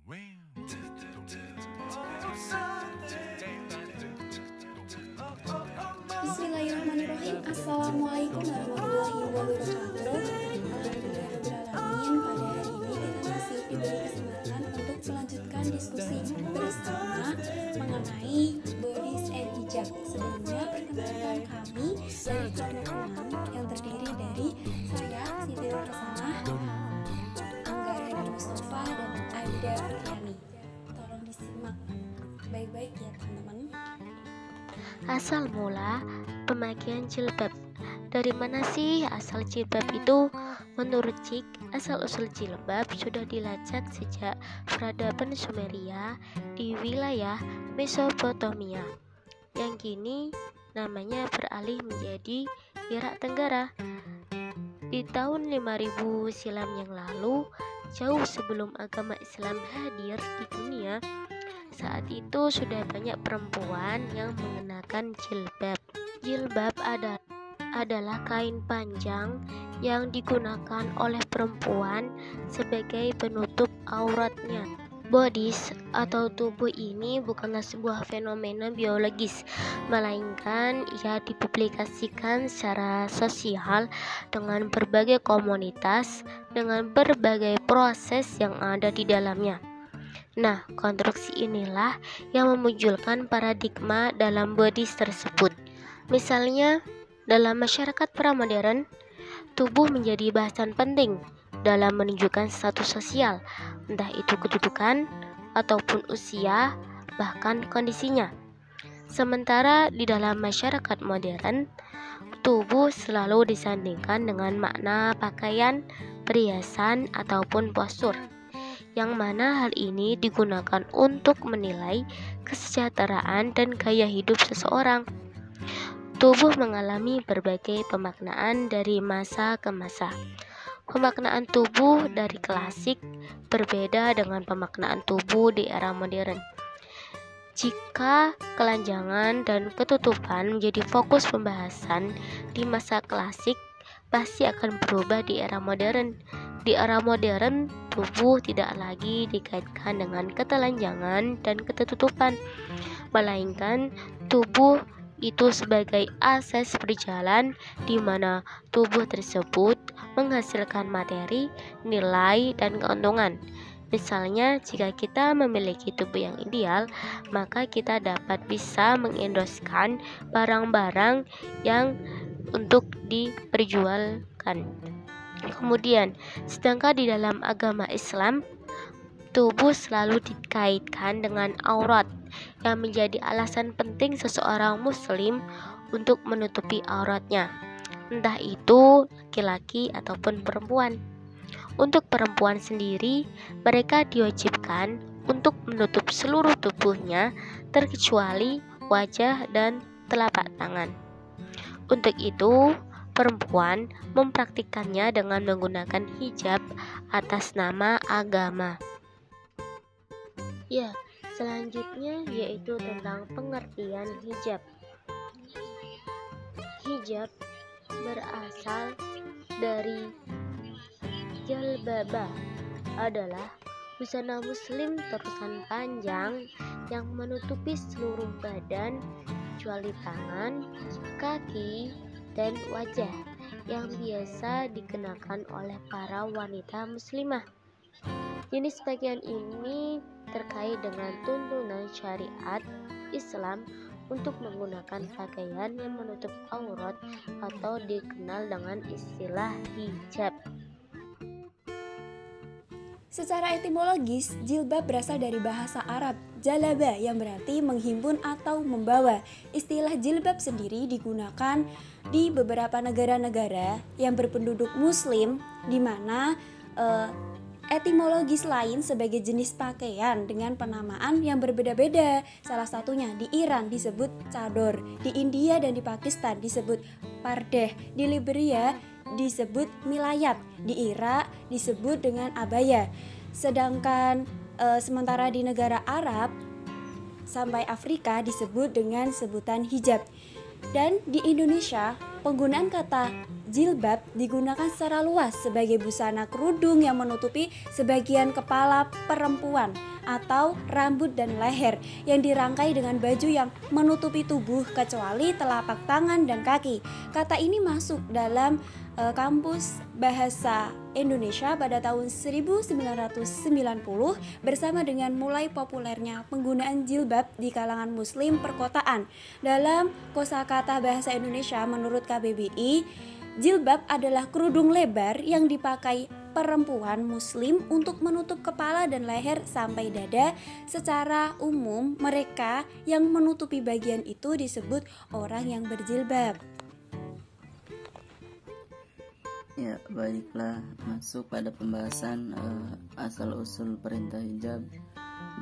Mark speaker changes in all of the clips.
Speaker 1: Bismillahirrahmanirrahim. Assalamualaikum warahmatullahi wabarakatuh. Alhamdulillahirrahmanirrahim. Pada hari ini kita masih diberi kesempatan untuk melanjutkan diskusi bersama mengenai bodies and hijab. Sebelumnya perkenalkan kami dari kelompok 6 yang terdiri dari saya, Siti Rosanah, Angga Mustafa, dan Aida Fitriani. Tolong disimak baik-baik ya teman-teman.
Speaker 2: Asal mula pemakaian jilbab. Dari mana sih asal jilbab itu? Menurut Cik, asal-usul jilbab sudah dilacak sejak peradaban Sumeria di wilayah Mesopotamia, yang kini namanya beralih menjadi Irak Tenggara. Di tahun 5000 silam yang lalu, jauh sebelum agama Islam hadir di dunia, saat itu sudah banyak perempuan yang mengenakan jilbab. Jilbab adalah kain panjang yang digunakan oleh perempuan sebagai penutup auratnya. Bodies atau tubuh ini bukanlah sebuah fenomena biologis, melainkan ia dipublikasikan secara sosial dengan berbagai komunitas, dengan berbagai proses yang ada di dalamnya. Nah, konstruksi inilah yang memunculkan paradigma dalam bodies tersebut. Misalnya, dalam masyarakat pramodern, tubuh menjadi bahasan penting dalam menunjukkan status sosial, entah itu kedudukan ataupun usia, bahkan kondisinya. Sementara di dalam masyarakat modern, tubuh selalu disandingkan dengan makna pakaian, perhiasan, ataupun postur, yang mana hal ini digunakan untuk menilai kesejahteraan dan gaya hidup seseorang. Tubuh mengalami berbagai pemaknaan dari masa ke masa. Pemaknaan tubuh dari klasik berbeda dengan pemaknaan tubuh di era modern. Jika kelanjangan dan ketutupan menjadi fokus pembahasan di masa klasik, pasti akan berubah di era modern. Di era modern, tubuh tidak lagi dikaitkan dengan ketelanjangan dan ketertutupan, melainkan tubuh itu sebagai akses berjalan di mana tubuh tersebut menghasilkan materi, nilai, dan keuntungan. Misalnya, jika kita memiliki tubuh yang ideal, maka kita dapat bisa mengendoskan barang-barang yang untuk diperjualkan. Kemudian, sedangkan di dalam agama Islam, tubuh selalu dikaitkan dengan aurat yang menjadi alasan penting seseorang muslim untuk menutupi auratnya, entah itu laki-laki ataupun perempuan. Untuk perempuan sendiri, mereka diwajibkan untuk menutup seluruh tubuhnya terkecuali wajah dan telapak tangan. Untuk itu, perempuan mempraktikkannya dengan menggunakan hijab atas nama agama. Ya, selanjutnya yaitu tentang pengertian hijab. Hijab berasal dari jalbaba, adalah busana muslim terusan panjang yang menutupi seluruh badan kecuali tangan, kaki, dan wajah, yang biasa dikenakan oleh para wanita muslimah. Jenis pakaian ini terkait dengan tuntunan syariat Islam untuk menggunakan pakaian yang menutup aurat atau dikenal dengan istilah hijab.
Speaker 1: Secara etimologis, jilbab berasal dari bahasa Arab jalaba yang berarti menghimpun atau membawa. Istilah jilbab sendiri digunakan di beberapa negara-negara yang berpenduduk muslim, di mana etimologis lain sebagai jenis pakaian dengan penamaan yang berbeda-beda. Salah satunya di Iran disebut cador, di India dan di Pakistan disebut pardeh, di Liberia disebut milayat, di Irak disebut dengan abaya. Sedangkan sementara di negara Arab sampai Afrika disebut dengan sebutan hijab. Dan di Indonesia, penggunaan kata Jilbab digunakan secara luas sebagai busana kerudung yang menutupi sebagian kepala perempuan atau rambut dan leher yang dirangkai dengan baju yang menutupi tubuh kecuali telapak tangan dan kaki. Kata ini masuk dalam Kamus Bahasa Indonesia pada tahun 1990 bersama dengan mulai populernya penggunaan jilbab di kalangan muslim perkotaan. Dalam Kosakata Bahasa Indonesia menurut KBBI, jilbab adalah kerudung lebar yang dipakai perempuan muslim untuk menutup kepala dan leher sampai dada. Secara umum, mereka yang menutupi bagian itu disebut orang yang berjilbab.
Speaker 3: Ya, baiklah, masuk pada pembahasan asal-usul perintah hijab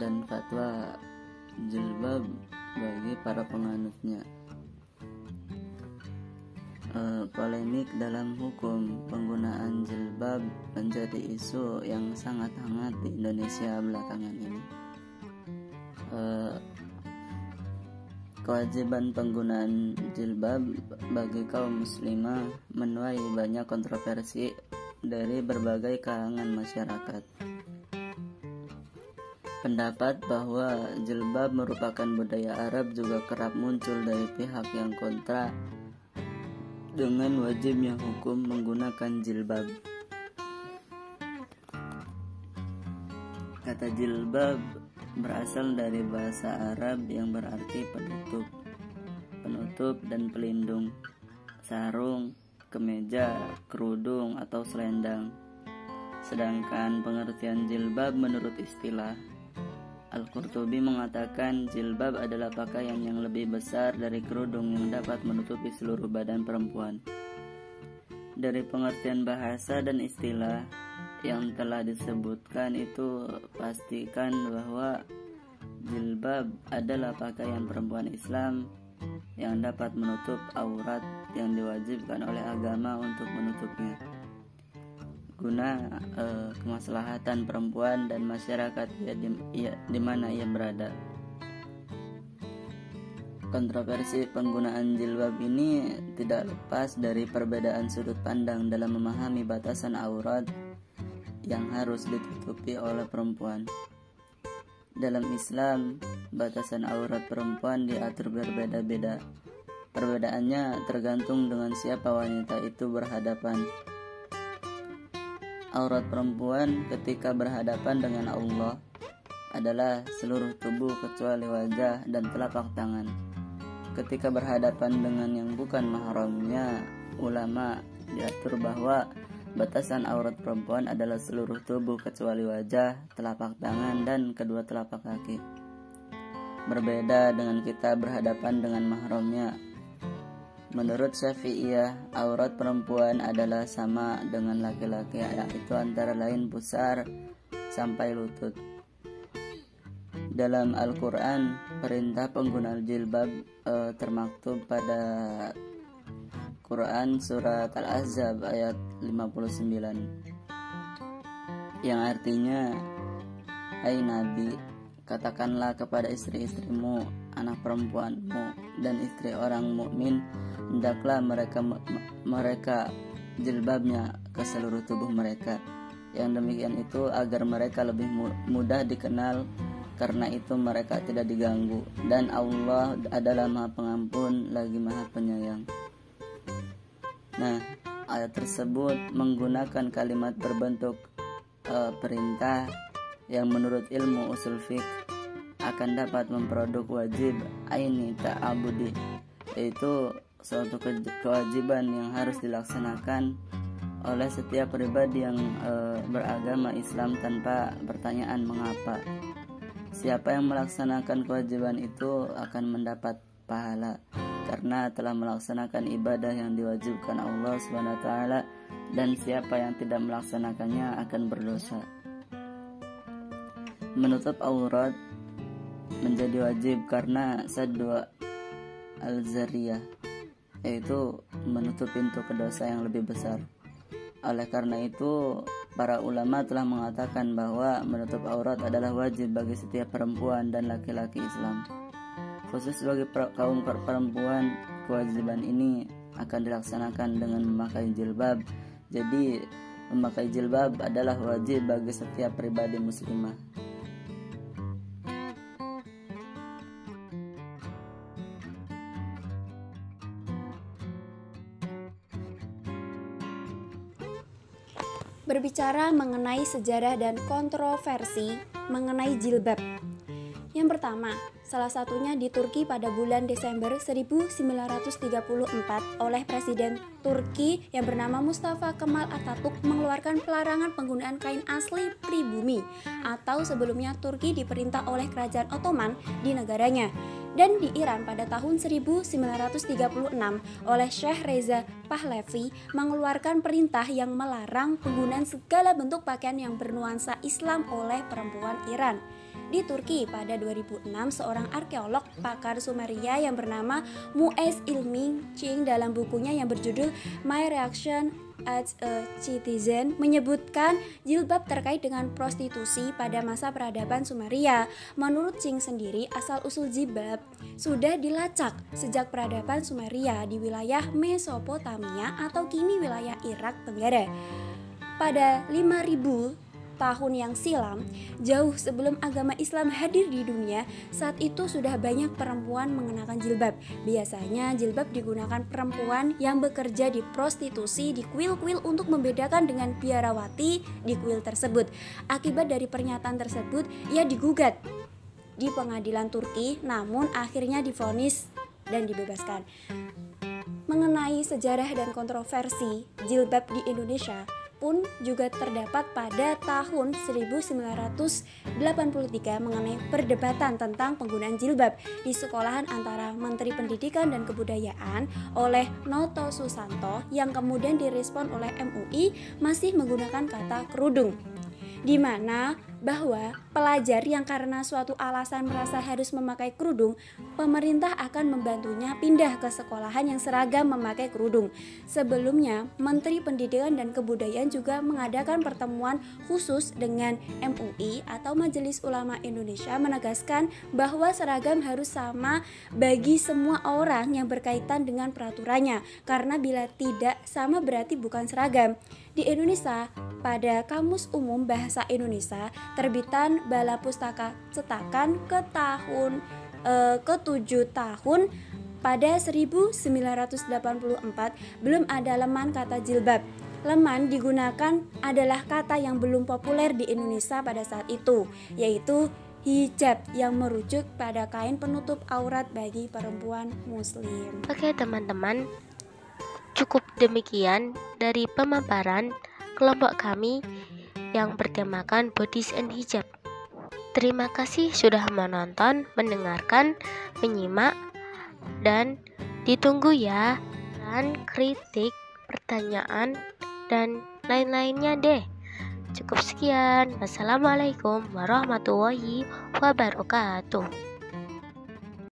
Speaker 3: dan fatwa jilbab bagi para penganutnya. Polemik dalam hukum penggunaan jilbab menjadi isu yang sangat hangat di Indonesia belakangan ini. Kewajiban penggunaan jilbab bagi kaum muslimah menuai banyak kontroversi dari berbagai kalangan masyarakat. Pendapat bahwa jilbab merupakan budaya Arab juga kerap muncul dari pihak yang kontra dengan wajibnya hukum menggunakan jilbab. Kata jilbab berasal dari bahasa Arab yang berarti penutup dan pelindung, sarung, kemeja, kerudung atau selendang. Sedangkan pengertian jilbab menurut istilah Al-Qurtubi mengatakan jilbab adalah pakaian yang lebih besar dari kerudung yang dapat menutupi seluruh badan perempuan. Dari pengertian bahasa dan istilah yang telah disebutkan itu, pastikan bahwa jilbab adalah pakaian perempuan Islam yang dapat menutup aurat yang diwajibkan oleh agama untuk menutupnya guna kemaslahatan perempuan dan masyarakat di mana ia berada. Kontroversi penggunaan jilbab ini tidak lepas dari perbedaan sudut pandang dalam memahami batasan aurat yang harus ditutupi oleh perempuan. Dalam Islam, batasan aurat perempuan diatur berbeda-beda. Perbedaannya tergantung dengan siapa wanita itu berhadapan. Aurat perempuan ketika berhadapan dengan Allah adalah seluruh tubuh kecuali wajah dan telapak tangan. Ketika berhadapan dengan yang bukan mahramnya, ulama diatur bahwa batasan aurat perempuan adalah seluruh tubuh kecuali wajah, telapak tangan, dan kedua telapak kaki. Berbeda dengan kita berhadapan dengan mahramnya. Menurut Syafi'iyah, aurat perempuan adalah sama dengan laki-laki, yaitu antara lain pusar sampai lutut. Dalam Al-Quran, perintah penggunaan jilbab termaktub pada Quran surat Al-Ahzab ayat 59 yang artinya, hai Nabi, katakanlah kepada istri-istrimu, anak perempuanmu, dan istri orang mukmin, hendaklah mereka jilbabnya ke seluruh tubuh mereka. Yang demikian itu agar mereka lebih mudah dikenal, karena itu mereka tidak diganggu, dan Allah adalah Maha Pengampun lagi Maha Penyayang. Nah, ayat tersebut menggunakan kalimat berbentuk perintah yang menurut ilmu usul fiqh akan dapat memproduk wajib aini ta'abudi, yaitu suatu kewajiban yang harus dilaksanakan oleh setiap pribadi yang beragama Islam tanpa pertanyaan mengapa. Siapa yang melaksanakan kewajiban itu akan mendapat pahala karena telah melaksanakan ibadah yang diwajibkan Allah SWT, dan siapa yang tidak melaksanakannya akan berdosa. Menutup aurat menjadi wajib karena saddu al-zariyah, yaitu menutup pintu ke dosa yang lebih besar. Oleh karena itu, para ulama telah mengatakan bahwa menutup aurat adalah wajib bagi setiap perempuan dan laki-laki Islam. Khusus bagi kaum perempuan, kewajiban ini akan dilaksanakan dengan memakai jilbab. Jadi memakai jilbab adalah wajib bagi setiap pribadi muslimah.
Speaker 1: Berbicara mengenai sejarah dan kontroversi mengenai jilbab. Yang pertama, salah satunya di Turki pada bulan Desember 1934 oleh Presiden Turki yang bernama Mustafa Kemal Atatürk mengeluarkan pelarangan penggunaan kain asli pribumi, atau sebelumnya Turki diperintah oleh Kerajaan Ottoman di negaranya. Dan di Iran pada tahun 1936 oleh Syekh Reza Pahlavi mengeluarkan perintah yang melarang penggunaan segala bentuk pakaian yang bernuansa Islam oleh perempuan Iran. Di Turki pada 2006 seorang arkeolog pakar Sumeria yang bernama Muez Ilmi Ching dalam bukunya yang berjudul My Reaction as a Citizen menyebutkan jilbab terkait dengan prostitusi pada masa peradaban Sumeria. Menurut Ching sendiri, asal-usul jilbab sudah dilacak sejak peradaban Sumeria di wilayah Mesopotamia atau kini wilayah Irak Tenggara. Pada 5000 tahun yang silam, jauh sebelum agama Islam hadir di dunia, saat itu sudah banyak perempuan mengenakan jilbab. Biasanya jilbab digunakan perempuan yang bekerja di prostitusi di kuil-kuil untuk membedakan dengan biarawati di kuil tersebut. Akibat dari pernyataan tersebut, ia digugat di pengadilan Turki, namun akhirnya divonis dan dibebaskan. Mengenai sejarah dan kontroversi jilbab di Indonesia pun juga terdapat pada tahun 1983 mengenai perdebatan tentang penggunaan jilbab di sekolahan antara Menteri Pendidikan dan Kebudayaan oleh Noto Susanto yang kemudian direspon oleh MUI masih menggunakan kata kerudung, di mana bahwa pelajar yang karena suatu alasan merasa harus memakai kerudung, pemerintah akan membantunya pindah ke sekolahan yang seragam memakai kerudung. Sebelumnya, Menteri Pendidikan dan Kebudayaan juga mengadakan pertemuan khusus dengan MUI atau Majelis Ulama Indonesia menegaskan bahwa seragam harus sama bagi semua orang yang berkaitan dengan peraturannya, karena bila tidak sama berarti bukan seragam. Di Indonesia, pada Kamus Umum Bahasa Indonesia terbitan Bala Pustaka cetakan ke-7 tahun pada 1984 belum ada leman kata jilbab. Leman digunakan adalah kata yang belum populer di Indonesia pada saat itu, yaitu hijab yang merujuk pada kain penutup aurat bagi perempuan muslim.
Speaker 2: Oke teman-teman, cukup demikian dari pemaparan kelompok kami yang bertemakan Bodies and Hijab. Terima kasih sudah menonton, mendengarkan, menyimak, dan ditunggu ya dan kritik, pertanyaan, dan lain-lainnya deh. Cukup sekian. Wassalamualaikum warahmatullahi wabarakatuh.